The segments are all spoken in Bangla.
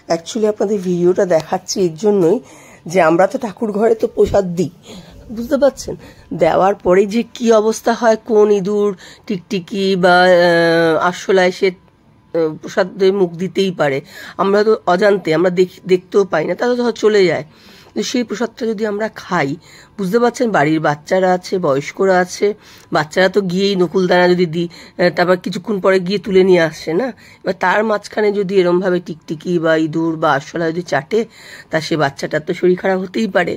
অ্যাকচুয়ালি আপনাদের ভিডিওটা দেখাচ্ছি এর জন্যই যে আমরা তো ঠাকুর ঘরে তো প্রসাদ দিই, বুঝতে পারছেন? দেওয়ার পরে যে কি অবস্থা হয়, কোন ইঁদুর টিকটিকি বা আরশোলায় সে প্রসাদে মুখ দিতেই পারে, আমরা তো অজান্তে আমরা দেখতেও পাই না, তাহলে তো চলে যায়। সেই প্রসাদটা যদি আমরা খাই, বুঝতে পারছেন, বাড়ির বাচ্চারা আছে, বয়স্করা আছে, বাচ্চারা তো গিয়েই নকুলদানা যদি দিই তারপর কিছুক্ষণ পরে গিয়ে তুলে নিয়ে আসছে না, এবার তার মাঝখানে যদি এরমভাবে টিকটিকি বা ইঁদুর বা আরশোলা যদি চাটে, তা সে বাচ্চাটার তো শরীর খারাপ হতেই পারে।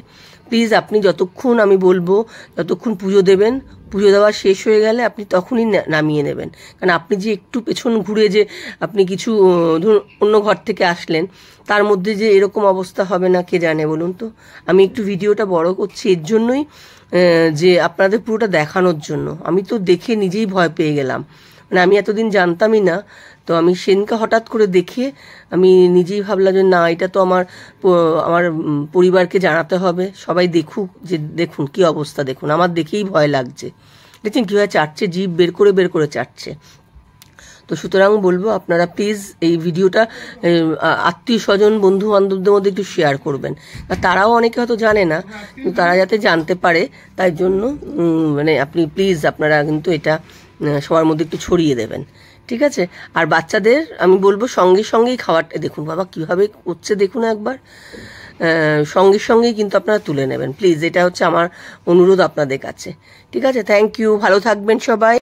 প্লিজ আপনি যতক্ষণ, আমি বলবো যতক্ষণ পুজো দেবেন, পুজো দেওয়া শেষ হয়ে গেলে আপনি তখনই নামিয়ে নেবেন। কারণ আপনি যে একটু পেছন ঘুরে যে আপনি কিছু ধরুন অন্য ঘর থেকে আসলেন, তার মধ্যে যে এরকম অবস্থা হবে না কে জানে, বলুন তো। আমি একটু ভিডিওটা বড় করছি এর জন্যই, যে আপনাদের পুরোটা দেখানোর জন্য। আমি তো দেখে নিজেই ভয় পেয়ে গেলাম, মানে আমি এতদিন জানতামই না, তো আমি সেদিনকে হঠাৎ করে দেখে আমি নিজেই ভাবলাম যে না, এটা তো আমার আমার পরিবারকে জানাতে হবে, সবাই দেখুক যে দেখুন কি অবস্থা, দেখুন আমার দেখেই ভয় লাগছে। দেখছেন কীভাবে চাটছে, জিভ বের করে চাটছে। তো সুতরাং বলবো আপনারা প্লিজ এই ভিডিওটা আত্মীয় স্বজন বন্ধু বান্ধবদের মধ্যে একটু শেয়ার করবেন, তারাও অনেকে হয়তো জানে না, কিন্তু তারা যাতে জানতে পারে তাই জন্য মানে আপনি প্লিজ আপনারা কিন্তু এটা সবার মধ্যে একটু ছড়িয়ে দেবেন, ঠিক আছে? আর বাচ্চাদের আমি বলবো সঙ্গেই খাবারটা দেখুন, বাবা কিভাবে করছে দেখুন একবার, সঙ্গেই কিন্তু আপনারা তুলে নেবেন প্লিজ, এটা হচ্ছে আমার অনুরোধ আপনাদের কাছে, ঠিক আছে? থ্যাংক ইউ, ভালো থাকবেন সবাই।